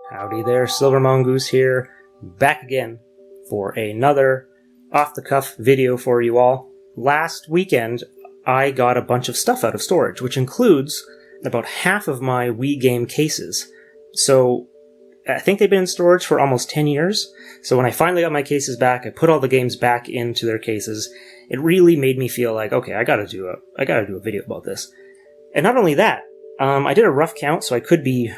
Howdy there, Silver Mongoose here, back again for another off-the-cuff video for you all. Last weekend, I got a bunch of stuff out of storage, which includes about half of my Wii game cases. So, I think they've been in storage for almost 10 years, so when I finally got my cases back, I put all the games back into their cases. It really made me feel like, okay, I gotta do a video about this. And not only that, I did a rough count, so I could be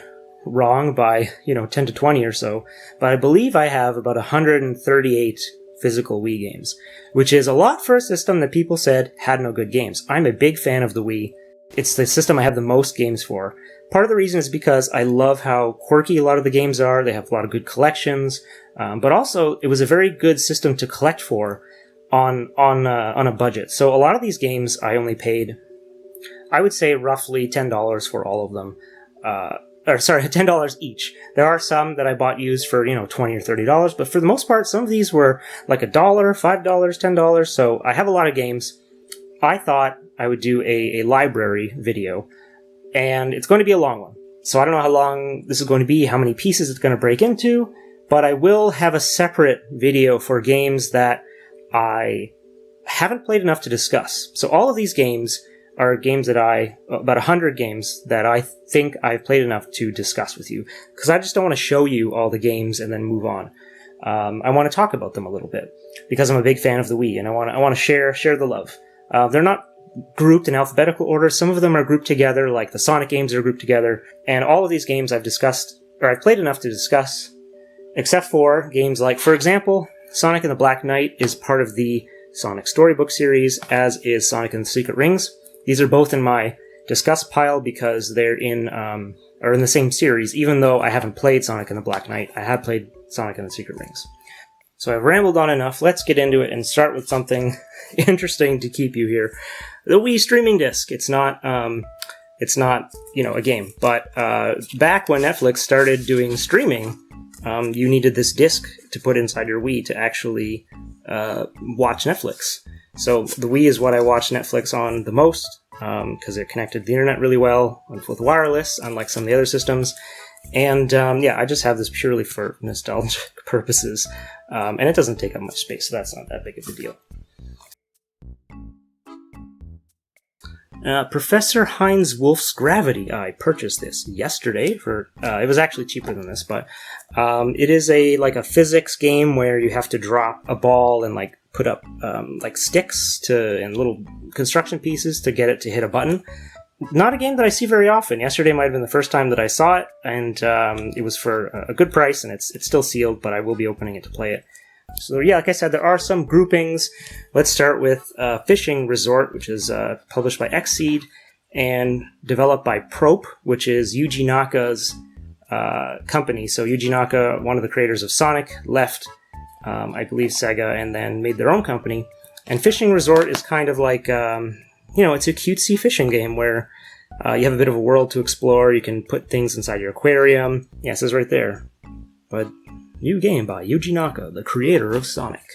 wrong by, 10 to 20 or so, but I believe I have about 138 physical Wii games, which is a lot for a system that people said had no good games. I'm a big fan of the Wii. It's the system I have the most games for. Part of the reason is because I love how quirky a lot of the games are. They have a lot of good collections, but also it was a very good system to collect for on a budget. So a lot of these games I only paid, I would say, roughly $10 for all of them. $10 each. There are some that I bought used for, $20 or $30, but for the most part, some of these were like $1, $5, $10, so I have a lot of games. I thought I would do a library video, and it's going to be a long one. So I don't know how long this is going to be, how many pieces it's going to break into, but I will have a separate video for games that I haven't played enough to discuss. So all of these games are games that about 100 games that I think I've played enough to discuss with you. Because I just don't want to show you all the games and then move on. I want to talk about them a little bit. Because I'm a big fan of the Wii, and I want to share the love. They're not grouped in alphabetical order. Some of them are grouped together, like the Sonic games are grouped together. And all of these games I've played enough to discuss. Except for games like, for example, Sonic and the Black Knight is part of the Sonic Storybook series, as is Sonic and the Secret Rings. These are both in my discuss pile because they're in the same series, even though I haven't played Sonic and the Black Knight. I have played Sonic and the Secret Rings. So I've rambled on enough. Let's get into it and start with something interesting to keep you here. The Wii streaming disc. It's not a game. But back when Netflix started doing streaming, you needed this disc to put inside your Wii to actually watch Netflix. So the Wii is what I watch Netflix on the most, because it connected to the internet really well with wireless, unlike some of the other systems. And I just have this purely for nostalgic purposes. And it doesn't take up much space, so that's not that big of a deal. Professor Heinz Wolf's Gravity. I purchased this yesterday for, it was actually cheaper than this, but it is a physics game where you have to drop a ball and put up sticks and little construction pieces to get it to hit a button. Not a game that I see very often. Yesterday might have been the first time that I saw it, and it was for a good price, and it's still sealed, but I will be opening it to play it. So yeah, like I said, there are some groupings. Let's start with Fishing Resort, which is published by Xseed and developed by Prope, which is Yuji Naka's company. So Yuji Naka, one of the creators of Sonic, left, I believe, Sega, and then made their own company. And Fishing Resort is kind of like, it's a cutesy fishing game where you have a bit of a world to explore. You can put things inside your aquarium. Yeah, it says right there. But new game by Yuji Naka, the creator of Sonic.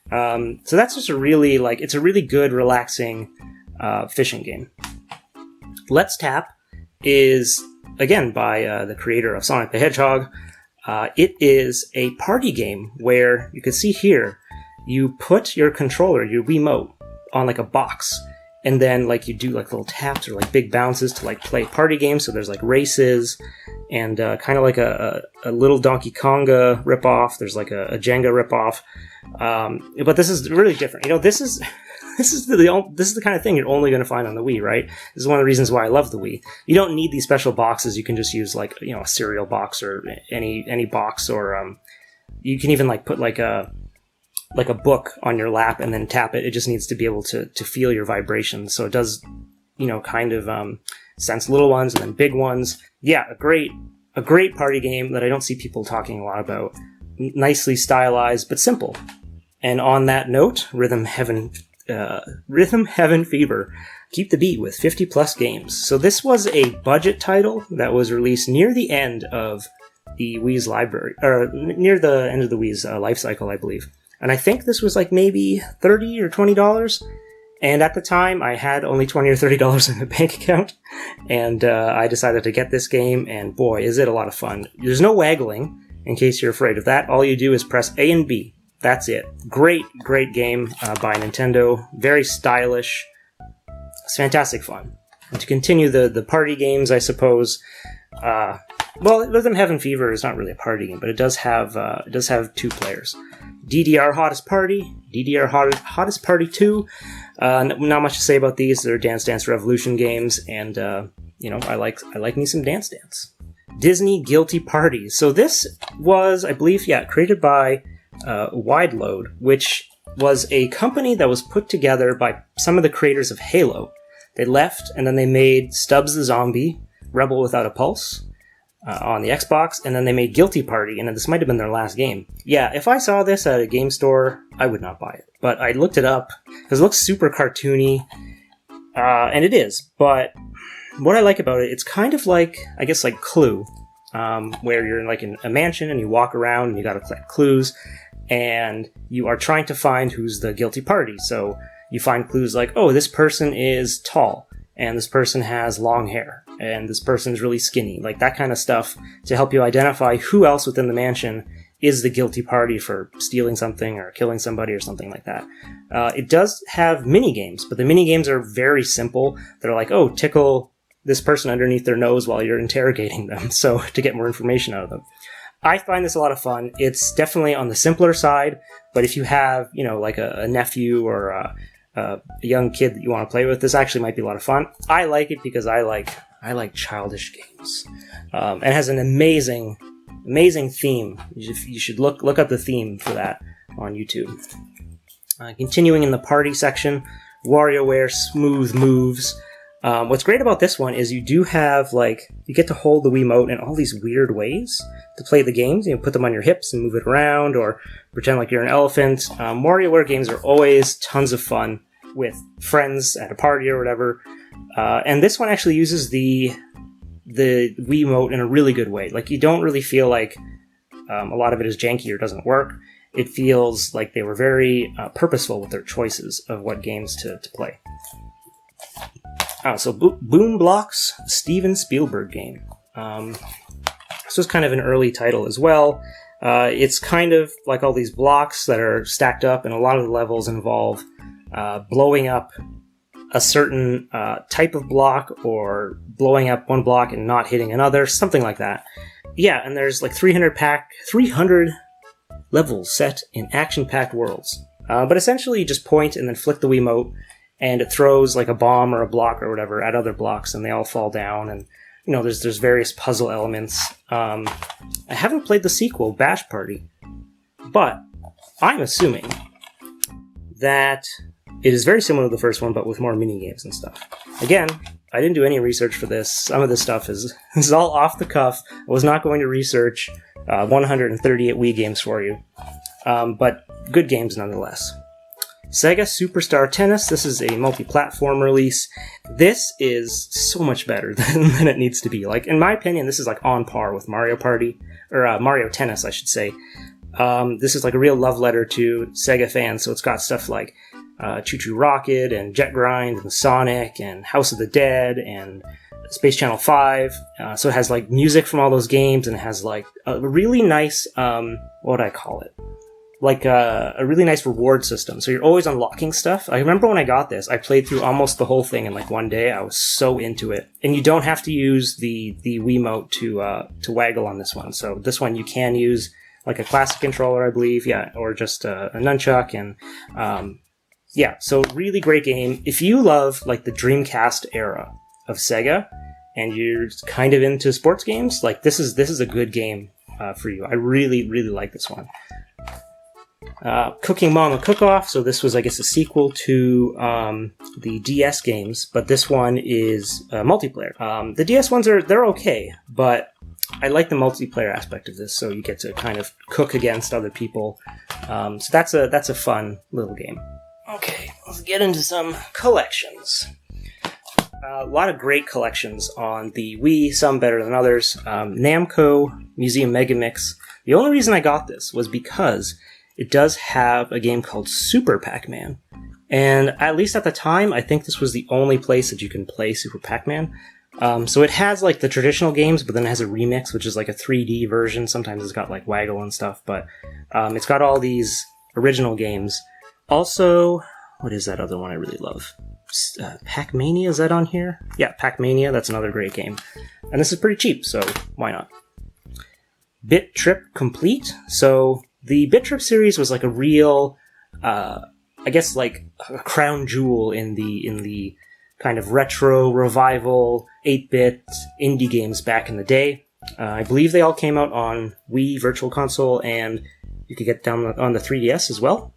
So that's just it's a really good, relaxing fishing game. Let's Tap is, again, by the creator of Sonic the Hedgehog. It is a party game where, you can see here, you put your controller, your Wiimote, on a box. And then you do little taps or big bounces to play party games. So there's races and kind of like a little Donkey Konga ripoff. There's a Jenga ripoff. But this is really different. This is the kind of thing you're only going to find on the Wii, right? This is one of the reasons why I love the Wii. You don't need these special boxes. You can just use a cereal box or any box, or you can even put a book on your lap and then tap it. It just needs to be able to feel your vibrations. So it does, kind of sense little ones and then big ones. Yeah, a great party game that I don't see people talking a lot about. Nicely stylized, but simple. And on that note, Rhythm Heaven Fever. Keep the beat with 50 plus games. So this was a budget title that was released near the end of the Wii's library, or near the end of the Wii's life cycle, I believe. And I think this was maybe $30 or $20. And at the time, I had only $20 or $30 in my bank account, and I decided to get this game, and boy, is it a lot of fun. There's no waggling, in case you're afraid of that. All you do is press A and B. That's it. Great, great game by Nintendo. Very stylish. It's fantastic fun. And to continue the party games, I suppose, well, Rhythm Heaven Fever is not really a party game, but it does have 2 players. DDR Hottest Party, DDR Hottest Party 2. Not much to say about these. They're Dance Dance Revolution games, and I like me some Dance Dance. Disney Guilty Party. So this was, I believe, created by Wide Load, which was a company that was put together by some of the creators of Halo. They left, and then they made Stubbs the Zombie, Rebel Without a Pulse, on the Xbox, and then they made Guilty Party, and this might have been their last game. Yeah, if I saw this at a game store, I would not buy it. But I looked it up, because it looks super cartoony, and it is, but what I like about it, it's kind of like, I guess, like Clue, where you're in a mansion, and you walk around, and you gotta collect clues, and you are trying to find who's the guilty party. So you find clues like, oh, this person is tall, and this person has long hair, and this person is really skinny, like that kind of stuff, to help you identify who else within the mansion is the guilty party for stealing something or killing somebody or something like that. It does have mini-games, but the mini-games are very simple. They're like, oh, tickle this person underneath their nose while you're interrogating them, so to get more information out of them. I find this a lot of fun. It's definitely on the simpler side, but if you have, like a nephew or a young kid that you want to play with, this actually might be a lot of fun. I like it because I like childish games. It has an amazing theme. You should look up the theme for that on YouTube. Continuing in the party section, WarioWare Smooth Moves. What's great about this one is you do have, you get to hold the Wiimote in all these weird ways to play the games. You put them on your hips and move it around, or pretend like you're an elephant. WarioWare games are always tons of fun with friends at a party or whatever. And this one actually uses the Wiimote in a really good way. Like, you don't really feel like a lot of it is janky or doesn't work. It feels like they were very purposeful with their choices of what games to play. So Boom Blocks, Steven Spielberg game. This was kind of an early title as well. It's kind of like all these blocks that are stacked up, and a lot of the levels involve blowing up a certain type of block, or blowing up one block and not hitting another, something like that. Yeah, and there's 300 levels set in action-packed worlds. But essentially you just point and then flick the Wiimote, and it throws a bomb or a block or whatever at other blocks, and they all fall down, and there's various puzzle elements. I haven't played the sequel, Bash Party, but I'm assuming that it is very similar to the first one, but with more mini-games and stuff. Again, I didn't do any research for this. Some of this stuff is all off the cuff. I was not going to research 138 Wii games for you, but good games nonetheless. Sega Superstar Tennis. This is a multi-platform release. This is so much better than it needs to be. In my opinion, this is on par with Mario Party, or Mario Tennis, I should say. This is a real love letter to Sega fans. So it's got stuff like Choo Choo Rocket and Jet Grind and Sonic and House of the Dead and Space Channel 5. So it has music from all those games, and it has a really nice, what would I call it? A really nice reward system. So you're always unlocking stuff. I remember when I got this, I played through almost the whole thing in one day. I was so into it. And you don't have to use the Wiimote to waggle on this one. So this one you can use a classic controller, I believe, or just a nunchuck. And so really great game. If you love the Dreamcast era of Sega, and you're kind of into sports games, this is a good game for you. I really, really like this one. Cooking Mama Cook-Off. So this was, I guess, a sequel to the DS games, but this one is multiplayer. The DS ones they're okay, but I like the multiplayer aspect of this. So you get to kind of cook against other people. So that's a fun little game. Okay, let's get into some collections. A lot of great collections on the Wii, some better than others. Namco Museum Megamix. The only reason I got this was because it does have a game called Super Pac-Man, And at least at the time, I think this was the only place that you can play Super Pac-Man. So it has like the traditional games, but then it has a remix, which is like a 3D version. Sometimes it's got like Waggle and stuff, but it's got all these original games. Also, what is that other one I really love? Pac-Mania, is that on here? Yeah, Pac-Mania, that's another great game. And this is pretty cheap, so why not? Bit Trip Complete. So the Bit Trip series was like a real, I guess like a crown jewel in the kind of retro revival 8-bit indie games back in the day. I believe they all came out on Wii Virtual Console, and you could get them on the 3DS as well.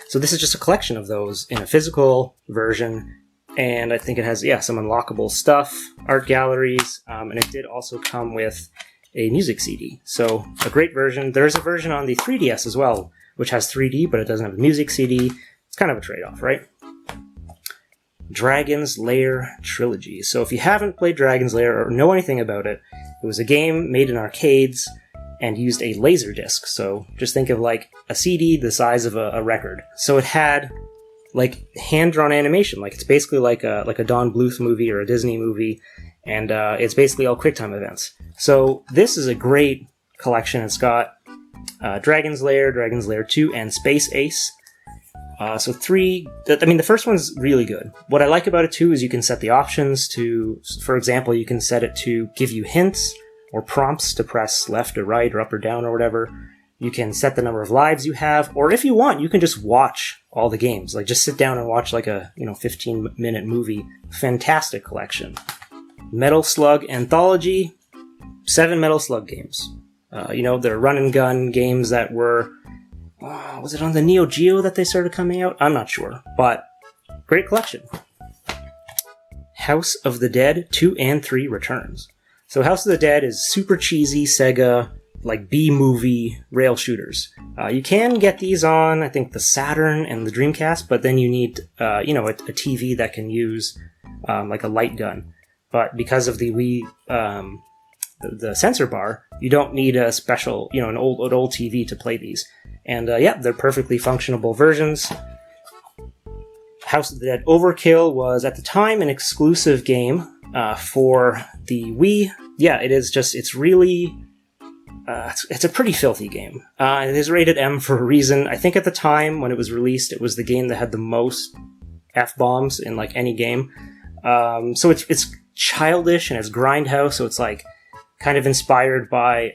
So this is just a collection of those in a physical version, and I think it has, some unlockable stuff, art galleries, and it did also come with a music CD. So a great version. There's a version on the 3DS as well, which has 3D, but it doesn't have a music CD. It's kind of a trade-off, right? Dragon's Lair Trilogy. So if you haven't played Dragon's Lair or know anything about it, it was a game made in arcades and used a laser disc. So just think of like a CD the size of a record. So it had like hand-drawn animation. Like it's basically like a Don Bluth movie or a Disney movie, and it's basically all QuickTime events. So this is a great collection. It's got Dragon's Lair, Dragon's Lair 2, and Space Ace. So the first one's really good. What I like about it too is you can set the options to, for example, you can set it to give you hints or prompts to press left or right or up or down or whatever. You can set the number of lives you have, or if you want, you can just watch all the games. Like just sit down and watch like a 15-minute movie. Fantastic collection. Metal Slug Anthology, 7 Metal Slug games. They're run and gun games that were, was it on the Neo Geo that they started coming out? I'm not sure, but great collection. House of the Dead 2 and 3 returns. So House of the Dead is super cheesy Sega, like B-movie rail shooters. You can get these on, I think, the Saturn and the Dreamcast, but then you need, a TV that can use like a light gun. But because of the Wii, the sensor bar, you don't need a special, an old TV to play these. And they're perfectly functionable versions. House of the Dead Overkill was at the time an exclusive game for the Wii. Yeah, it is just, it's really, it's a pretty filthy game. It is rated M for a reason. I think at the time when it was released, it was the game that had the most F-bombs in like any game. So it's childish and it's grindhouse, so it's like kind of inspired by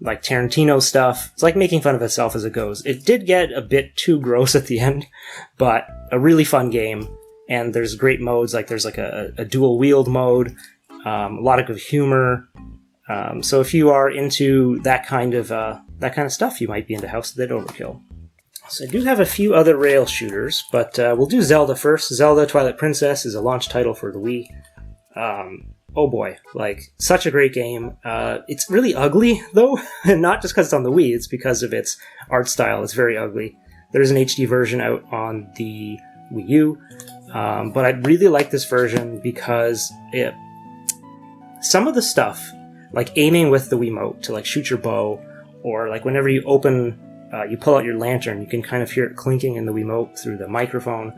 like Tarantino stuff. It's like making fun of itself as it goes. It did get a bit too gross at the end, but a really fun game. And there's great modes, like there's like a dual wield mode, a lot of good humor. So if you are into that kind of stuff, you might be into House of the Dead Overkill. So I do have a few other rail shooters, but we'll do Zelda first. Zelda Twilight Princess is a launch title for the Wii. Oh boy, like, such a great game. It's really ugly, though, not just because it's on the Wii, it's because of its art style. It's very ugly. There's an HD version out on the Wii U, but I really like this version because some of the stuff, like aiming with the Wiimote to like shoot your bow, or like whenever you you pull out your lantern, you can kind of hear it clinking in the Wiimote through the microphone.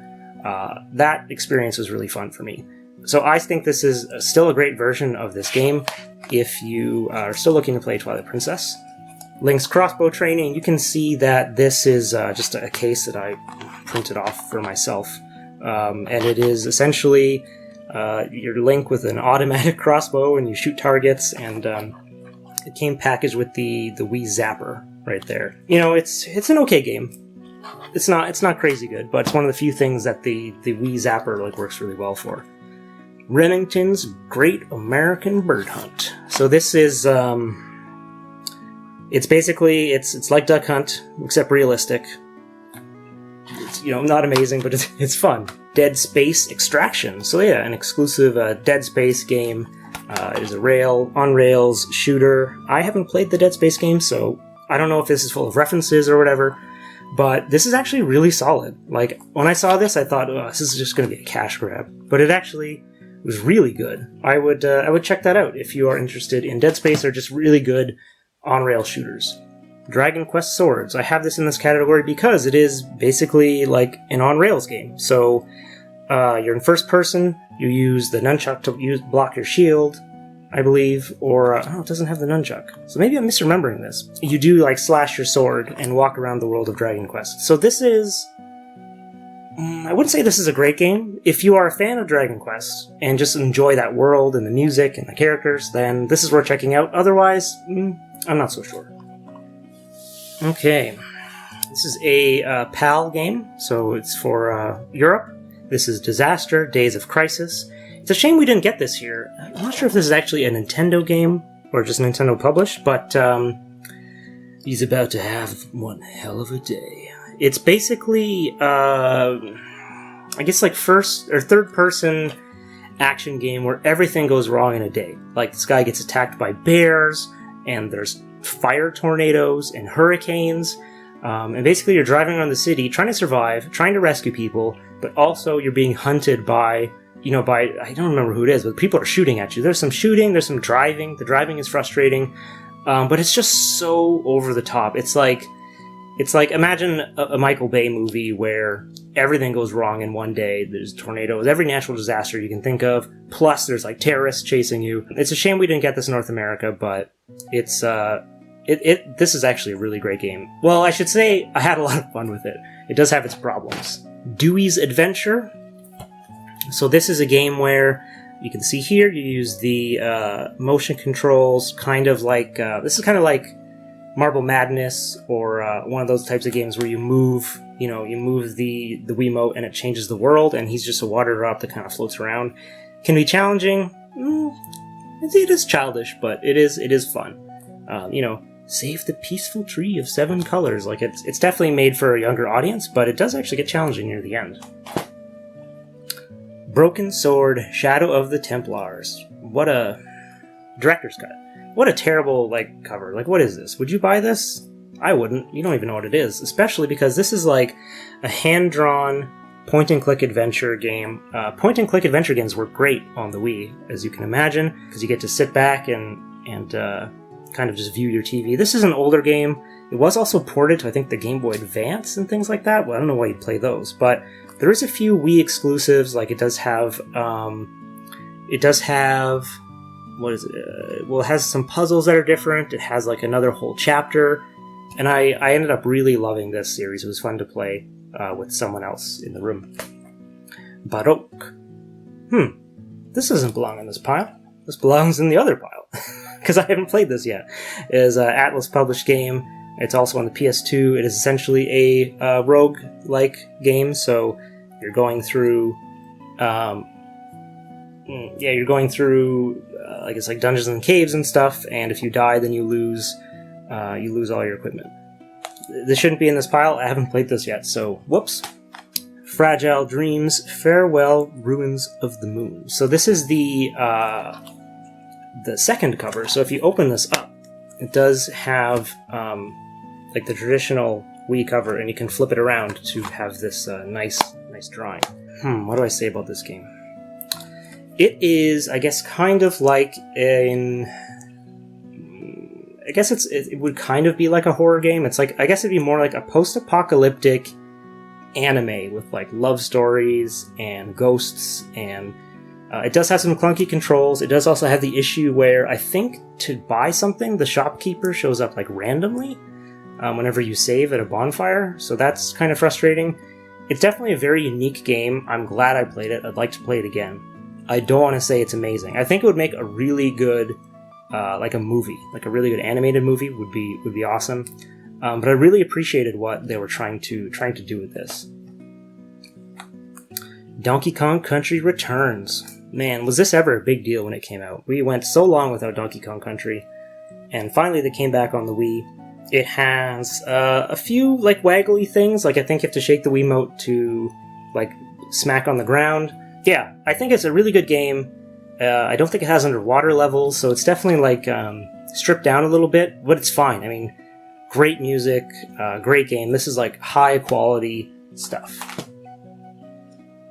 That experience was really fun for me. So I think this is still a great version of this game if you are still looking to play Twilight Princess. Link's Crossbow Training, you can see that this is just a case that I printed off for myself. And it is essentially your Link with an automatic crossbow, and you shoot targets, and it came packaged with the Wii Zapper right there. It's an okay game. It's not crazy good, but it's one of the few things that the Wii Zapper like works really well for. Remington's Great American Bird Hunt. So this is it's basically it's like Duck Hunt except realistic. It's not amazing, but it's fun. Dead Space Extraction. So yeah, an exclusive Dead Space game. It is a on rails shooter. I haven't played the Dead Space game, so I don't know if this is full of references or whatever. But this is actually really solid. Like, when I saw this, I thought, this is just going to be a cash grab. But it actually was really good. I would check that out if you are interested in Dead Space or just really good on-rail shooters. Dragon Quest Swords. I have this in this category because it is basically like an on-rails game. So you're in first person, you use the nunchuck to block your shield, I believe, or it doesn't have the nunchuck. So maybe I'm misremembering this. You do like slash your sword and walk around the world of Dragon Quest. So this is... I wouldn't say this is a great game. If you are a fan of Dragon Quest and just enjoy that world and the music and the characters, then this is worth checking out. Otherwise, I'm not so sure. Okay, this is a PAL game, so it's for Europe. This is Disaster, Days of Crisis. It's a shame we didn't get this here. I'm not sure if this is actually a Nintendo game or just Nintendo published, but he's about to have one hell of a day. It's basically, I guess like first or third person action game where everything goes wrong in a day. Like this guy gets attacked by bears, and there's fire tornadoes and hurricanes, and basically you're driving around the city trying to survive, trying to rescue people, but also you're being hunted by, I don't remember who it is, but people are shooting at you. There's some shooting, there's some driving. The driving is frustrating, but it's just so over the top. It's like imagine a Michael Bay movie where everything goes wrong in one day. There's tornadoes, every natural disaster you can think of, plus there's like terrorists chasing you. It's a shame we didn't get this in North America, but it's this is actually a really great game. Well, I should say I had a lot of fun with it. It does have its problems. Dewey's Adventure. So this is a game where you can see here you use the motion controls, kind of like this is kind of like Marble Madness, or one of those types of games where you move the Wiimote and it changes the world, and he's just a water drop that kind of floats around. Can be challenging. It is childish, but it is fun. Save the peaceful tree of 7 colors. Like it's definitely made for a younger audience, but it does actually get challenging near the end. Broken Sword, Shadow of the Templars. What a director's cut. What a terrible, cover. What is this? Would you buy this? I wouldn't. You don't even know what it is. Especially because this is like a hand-drawn point-and-click adventure game. Point-and-click adventure games were great on the Wii, as you can imagine, because you get to sit back and kind of just view your TV. This is an older game. It was also ported to, I think, the Game Boy Advance and things like that. Well, I don't know why you'd play those, but there is a few Wii exclusives. Like, it does have... what is it? It has some puzzles that are different. It has another whole chapter, and I ended up really loving this series. It was fun to play with someone else in the room. Baroque. This doesn't belong in this pile. This belongs in the other pile because I haven't played this yet. It is an Atlas published game. It's also on the PS2. It is essentially a rogue-like game. So you're going through. You're going through, I guess, dungeons and caves and stuff, and if you die, then you lose all your equipment. This shouldn't be in this pile. I haven't played this yet, so whoops. Fragile Dreams, Farewell, Ruins of the Moon. So this is the second cover. So if you open this up, it does have the traditional Wii cover, and you can flip it around to have this nice drawing. What do I say about this game? It is, I guess, kind of like it would kind of be like a horror game. It's I guess it'd be more like a post-apocalyptic anime with love stories and ghosts, and it does have some clunky controls. It does also have the issue where I think to buy something, the shopkeeper shows up randomly whenever you save at a bonfire, so that's kind of frustrating. It's definitely a very unique game. I'm glad I played it. I'd like to play it again. I don't want to say it's amazing. I think it would make a really good, a movie, a really good animated movie would be awesome. But I really appreciated what they were trying to do with this. Donkey Kong Country Returns. Man, was this ever a big deal when it came out? We went so long without Donkey Kong Country, and finally they came back on the Wii. It has a few waggly things. I think you have to shake the Wiimote to smack on the ground. Yeah, I think it's a really good game. I don't think it has underwater levels, so it's definitely stripped down a little bit, but it's fine. I mean, great music, great game. This is high quality stuff.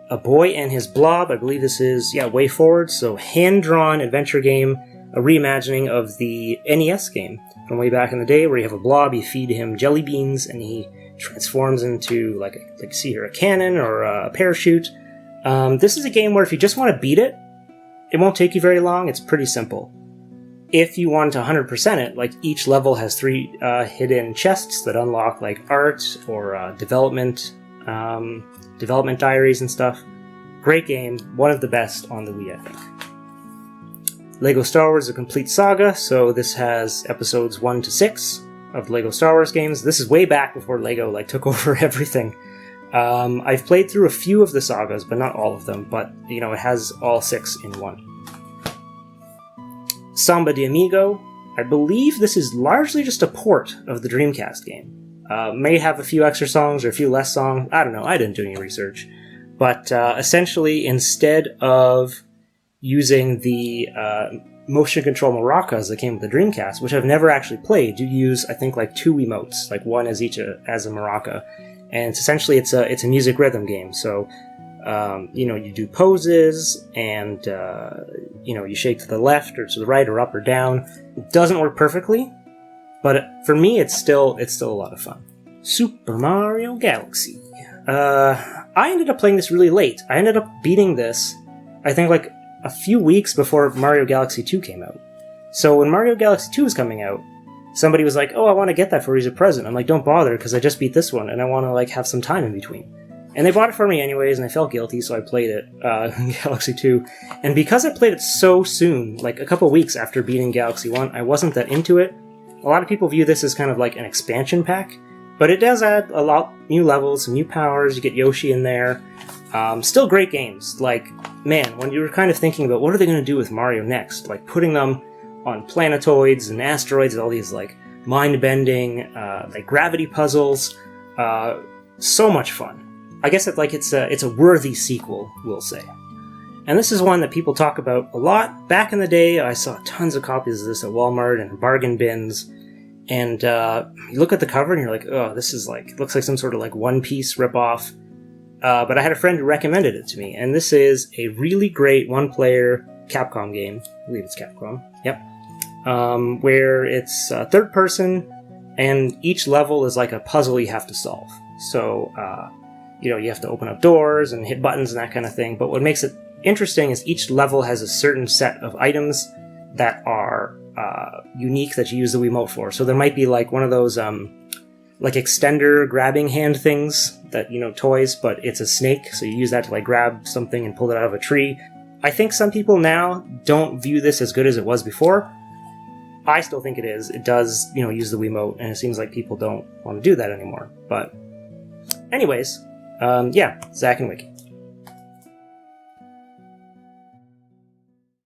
A Boy and His Blob. I believe this is Way Forward. So hand-drawn adventure game a reimagining of the NES game from way back in the day, where you have a blob, you feed him jelly beans, and he transforms into, like you see here, a cannon or a parachute. This is a game where if you just want to beat it, it won't take you very long. It's pretty simple. If you want to 100% it, like each level has 3 hidden chests that unlock like art or development diaries and stuff. Great game, one of the best on the Wii, I think. LEGO Star Wars is a complete saga, so this has episodes 1 to 6 of the LEGO Star Wars games. This is way back before LEGO like took over everything. I've played through a few of the sagas, but not all of them, but it has all 6 in one. Samba de Amigo. I believe this is largely just a port of the Dreamcast game. May have a few extra songs or a few less songs. I don't know, I didn't do any research. But essentially, instead of using the motion control maracas that came with the Dreamcast, which I've never actually played, you use, I think, like 2 Wiimotes, like one as each as a maraca. And essentially it's a music rhythm game. So, you do poses and, you shake to the left or to the right or up or down. It doesn't work perfectly, but for me, it's still a lot of fun. Super Mario Galaxy. I ended up playing this really late. I ended up beating this, I think, like a few weeks before Mario Galaxy 2 came out. So when Mario Galaxy 2 was coming out, somebody was like, oh, I want to get that for you as a present. I'm like, don't bother, because I just beat this one, and I want to like have some time in between. And they bought it for me anyways, and I felt guilty, so I played it, Galaxy 2. And because I played it so soon, like a couple weeks after beating Galaxy 1, I wasn't that into it. A lot of people view this as kind of like an expansion pack, but it does add a lot new levels, some new powers, you get Yoshi in there. Still great games. Like, man, when you were kind of thinking about what are they going to do with Mario next, like putting them on planetoids and asteroids and all these like mind-bending, like gravity puzzles, so much fun. I guess it's a worthy sequel, we'll say. And this is one that people talk about a lot. Back in the day, I saw tons of copies of this at Walmart and bargain bins. And you look at the cover and you're like, oh, this is like, looks like some sort of like One Piece ripoff. But I had a friend who recommended it to me. And this is a really great one-player Capcom game. I believe it's Capcom. Yep. Where it's third person, and each level is like a puzzle you have to solve. So, you have to open up doors and hit buttons and that kind of thing. But what makes it interesting is each level has a certain set of items that are unique that you use the Wiimote for. So there might be like one of those like extender grabbing hand things that, toys, but it's a snake. So you use that to like grab something and pull it out of a tree. I think some people now don't view this as good as it was before. I still think it is. It does, use the Wiimote, and it seems like people don't want to do that anymore. But anyways, Zack and Wiki.